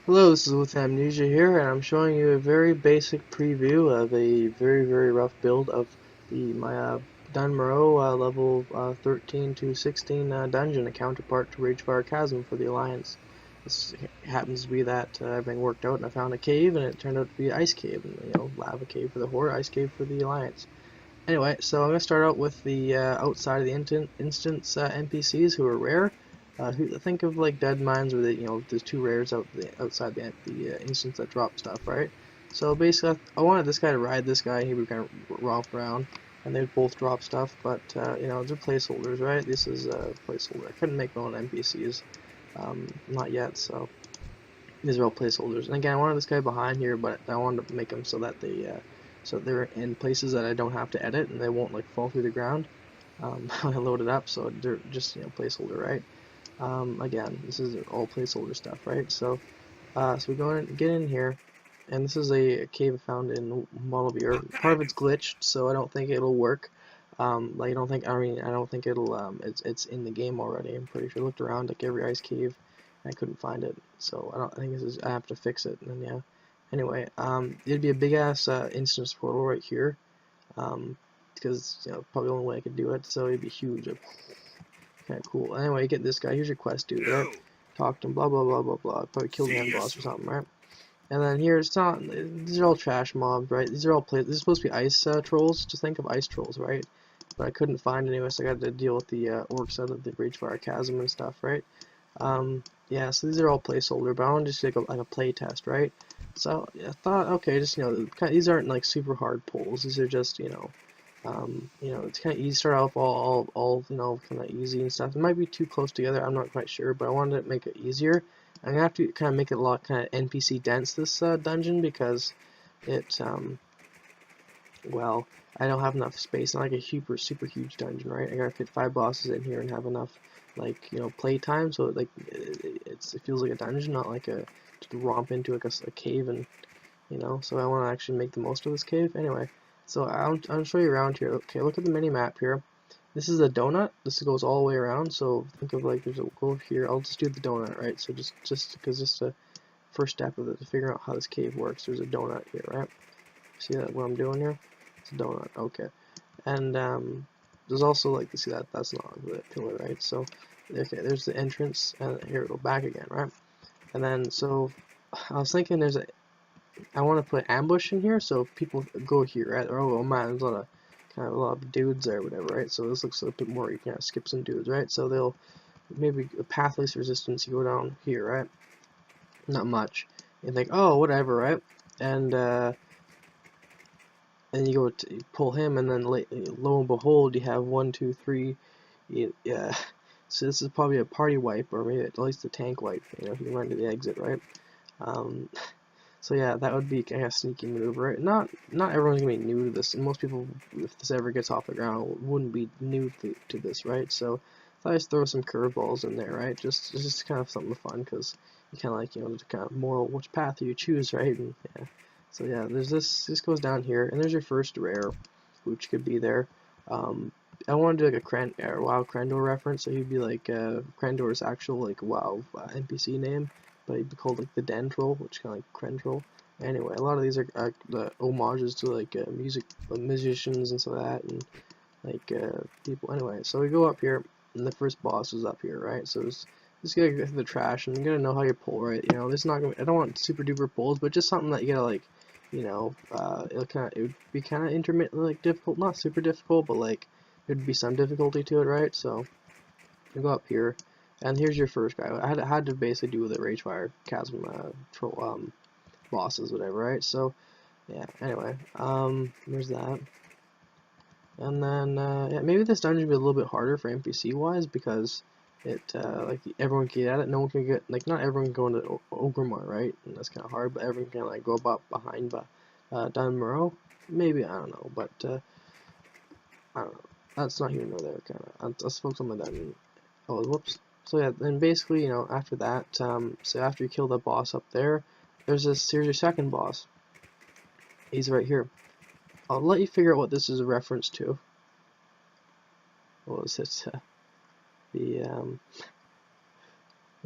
Hello, this is with Amnesia here, and I'm showing you a very basic preview of a very rough build of my Dunmaro level 13 to 16 dungeon, a counterpart to Ragefire Chasm for the Alliance. This happens to be that everything worked out, and I found a cave, and it turned out to be an ice cave, and lava cave for the Horde, ice cave for the Alliance. Anyway, so I'm going to start out with the outside of the instance NPCs who are rare. Think of like dead mines where there's two rares outside the instance that drop stuff, right? So basically, I wanted this guy to ride this guy, and he would kind of romp around, and they'd both drop stuff. But they're placeholders, right? This is a placeholder. I couldn't make my own NPCs, not yet. So these are all placeholders. And again, I wanted this guy behind here, but I wanted to make them so that so they're in places that I don't have to edit, and they won't like fall through the ground when I load it up. So they're just placeholder, right? Again, this is all placeholder stuff, right? So we go in, get in here, and this is a cave found in Mollivier. Part of it's glitched, so I don't think it'll work. I don't think it'll. It's in the game already. I'm pretty sure. I looked around like every ice cave, and I couldn't find it. So I think I have to fix it. And yeah. Anyway, it'd be a big ass instance portal right here. Because probably the only way I could do it. So it'd be huge. Okay, cool. Anyway, get this guy. Here's your quest, dude. Right? Talk to him. Blah blah blah blah blah. Probably kill the end boss or something, right? And then here it's not. These are all trash mobs, right? These are all This is supposed to be ice trolls. Just think of ice trolls, right? But I couldn't find any, so I got to deal with the orcs out of the Ragefire Chasm and stuff, right? Yeah. So these are all placeholder, but I want to just take like a play test, right? So I thought, okay, just these aren't like super hard pulls. These are just it's kind of easy. Start off all kind of easy and stuff. It might be too close together. I'm not quite sure, but I wanted to make it easier. I'm gonna have to kind of make it a lot kind of NPC dense this dungeon because it well, I don't have enough space. Not like a super huge dungeon, right? I gotta fit 5 bosses in here and have enough play time, so it feels like a dungeon, not like a just romp into like a cave. And so I want to actually make the most of this cave. Anyway, so I'll show you around here. Okay, look at the mini map here. This is a donut. This goes all the way around. So think of like there's a go over here. I'll just do the donut, right? So just the first step of it to figure out how this cave works. There's a donut here, right? See that what I'm doing here? It's a donut. Okay, and there's also like you see that's not a pillar, right? So okay, there's the entrance, and here we go back again, right? And then so I was thinking I want to put ambush in here, so people go here, right? Oh man, there's a lot of dudes there, or whatever, right? So this looks a bit more, you can skip some dudes, right? So they'll maybe a pathless resistance. You go down here, right? Not much. You think, oh, whatever, right? And you go to you pull him, and then lo and behold, you have 1, 2, 3. Yeah. So this is probably a party wipe, or maybe at least a tank wipe. If you run to the exit, right? So yeah, that would be kind of a sneaky maneuver. Not everyone's gonna be new to this, and most people, if this ever gets off the ground, wouldn't be new to this, right? So I just throw some curveballs in there, right? Just kind of something fun, because you kind of like to kind of moral which path you choose, right? And yeah, so yeah, there's this goes down here, and there's your first rare, which could be there. I want to do like a WoW Crandor reference, so he'd be like Crandor's actual like WoW NPC name, but he'd be called like the Den Troll, which is kind of like Krendrol. Anyway, a lot of these are the homages to like musicians and stuff like that, and like people. Anyway, so we go up here, and the first boss is up here, right? So just gotta go through the trash, and you gotta know how you pull, right? This is not gonna. I don't want super duper pulls, but just something that you gotta like, it would be kind of intermittent, like difficult, not super difficult, but like there'd be some difficulty to it, right? So you go up here, and here's your first guy. I had to basically do with the Ragefire Chasm troll bosses, whatever, right? So yeah. Anyway, there's that. And then yeah, maybe this dungeon would be a little bit harder for NPC wise, because it like everyone can get at it. No one can get, like, not everyone can go into Ogremont, right? And that's kind of hard, but everyone can like go up behind Dunmaro. Maybe, I don't know, but I don't know. That's not here nor there. Kind of. Let's focus on the dungeon. Oh, whoops. So yeah, then basically, after that, so after you kill the boss up there, here's your second boss. He's right here. I'll let you figure out what this is a reference to. What was it? The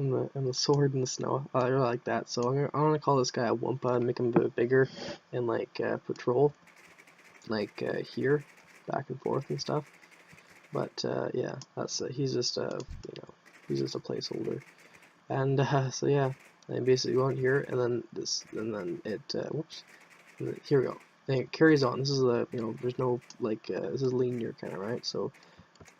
and the sword in the snow. I really like that. So I'm gonna call this guy a Wumpa and make him a bit bigger and like patrol, like here, back and forth and stuff. But yeah, that's he's just he's just a placeholder. And so yeah, and basically go in here, and then this, and then it whoops, here we go. And it carries on. This is a there's no like this is linear kind of, right? So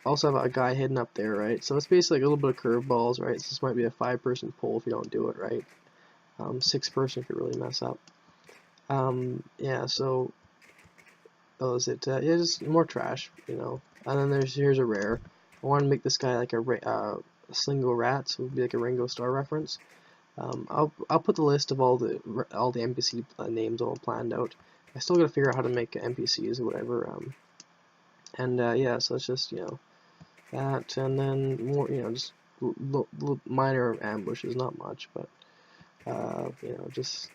also have a guy hidden up there, right? So it's basically like a little bit of curveballs, right? So this might be a 5-person pull if you don't do it right. 6-person if you really mess up. Yeah. So is it? Yeah, just more trash, And then here's a rare. I want to make this guy like a Slingo Rat, so it would be like a Ringo Starr reference. I'll put the list of all the NPC names all planned out. I still gotta figure out how to make NPCs or whatever. And yeah, so it's just that, and then more just minor ambushes, not much, but just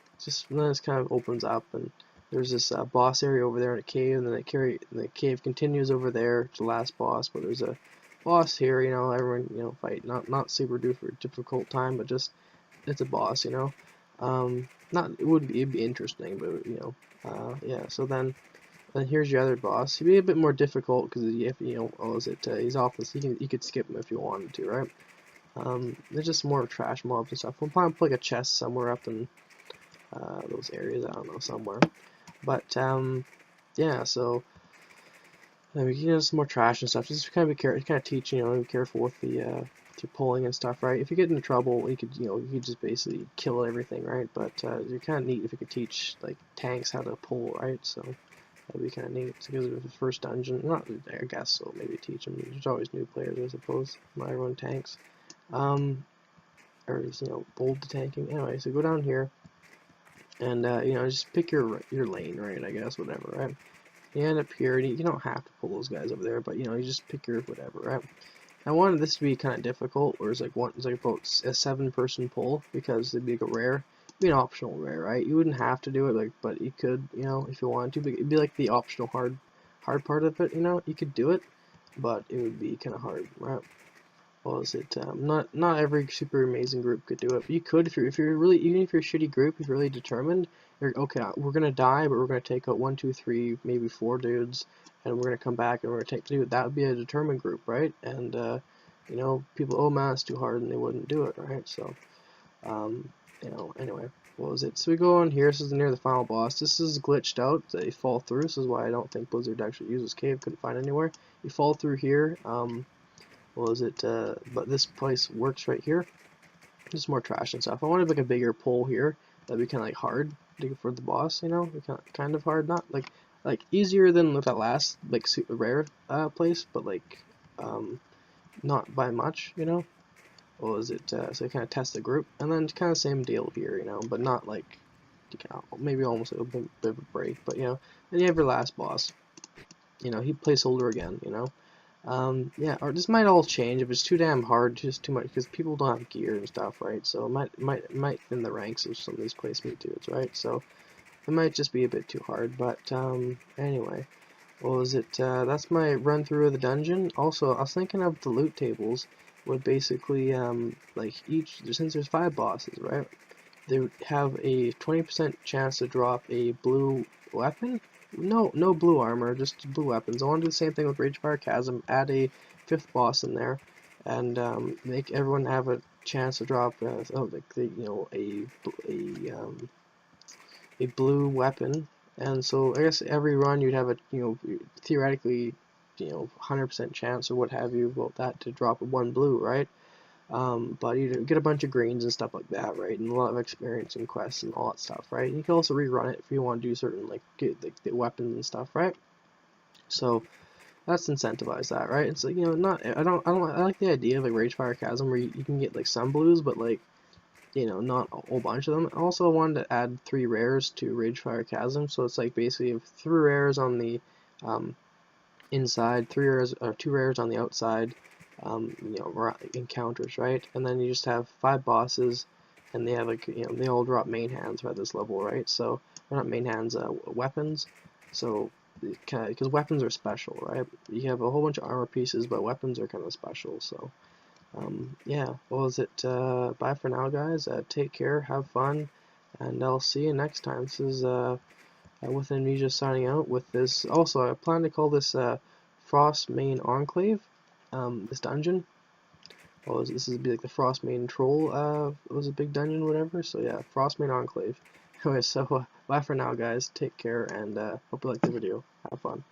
then it kind of opens up, and there's this boss area over there in a cave, and then the cave continues over there to the last boss, but there's a boss here, everyone fight, not super duper difficult time, but just it's a boss, not it'd be interesting, but yeah. So then here's your other boss. He'd be a bit more difficult because if he's off this, you could skip him if you wanted to, right? There's just more trash mobs and stuff. We'll probably put like a chest somewhere up in those areas. I don't know, somewhere. But yeah. So some more trash and stuff. Just kind of kind of teach, be careful with the your pulling and stuff, right? If you get into trouble, you could just basically kill everything, right? But you're kind of neat if you could teach like tanks how to pull, right? So that'd be kind of neat because of the first dungeon. Not, I guess so. Maybe teach them. There's always new players, I suppose. Not everyone tanks. Or old to tanking. Anyway, so go down here, and just pick your lane, right? I guess whatever, right? You end up here, and you don't have to pull those guys over there, but you just pick your whatever, right? I wanted this to be kind of difficult, or it's like about a 7-person pull because it'd be like a rare, it'd be an optional rare, right? You wouldn't have to do it, but you could, if you wanted to. But it'd be like the optional hard part of it, you could do it, but it would be kind of hard, right? Well, is it? Not every super amazing group could do it, but you could if you're really, even if you're a shitty group, if you're really determined. You're okay. We're gonna die, but we're gonna take out 1, 2, 3, maybe 4 dudes, and we're gonna come back and we're gonna take 2. That would be a determined group, right? And people, oh man, it's too hard, and they wouldn't do it, right? So, anyway, what was it? So we go on here. This is near the final boss. This is glitched out. They fall through. This is why I don't think Blizzard actually uses cave. Couldn't find anywhere. You fall through here. But this place works right here. Just more trash and stuff. I wanted like a bigger pole here. That'd be kind of like hard for the boss, kind of hard, not like easier than with that last like super rare place, but like not by much, so kind of test the group, and then kind of same deal here, but not like maybe almost a bit of a break, but and you have your last boss, he placeholder again, yeah, or this might all change if it's too damn hard, just too much, because people don't have gear and stuff, right? So it might thin the ranks of some of these placement dudes, right? So it might just be a bit too hard, but anyway, that's my run through of the dungeon. Also, I was thinking of the loot tables would basically like since there's 5 bosses, right? They would have a 20% chance to drop a blue weapon. No blue armor, just blue weapons. I want to do the same thing with Ragefire Chasm. Add a 5th boss in there, and make everyone have a chance to drop a blue weapon. And so I guess every run you'd have a theoretically 100% chance or what have you about that to drop 1 blue, right? But you get a bunch of greens and stuff like that, right? And a lot of experience and quests and all that stuff, right? And you can also rerun it if you want to do certain get the weapons and stuff, right? So that's incentivize that, right? It's like I like the idea of like Ragefire Chasm where you can get like some blues, but like not a whole bunch of them. Also, I wanted to add 3 rares to Ragefire Chasm, so it's like basically you have 3 rares on the inside, 3 rares or 2 rares on the outside. Encounters, right? And then you just have 5 bosses, and they have they all drop main hands by this level, right? So they're not main hands, weapons. So because weapons are special, right? You have a whole bunch of armor pieces, but weapons are kind of special. So Yeah, well, is it, bye for now, guys. Take care, have fun, and I'll see you next time. This is, with me just signing out with this. Also, I plan to call this, Frostmane Enclave, this dungeon. Well, this is be like the Frostmane Troll, was a big dungeon, whatever, so yeah, Frostmane Enclave. Anyway, so, bye for now, guys. Take care, and, hope you liked the video. Have fun.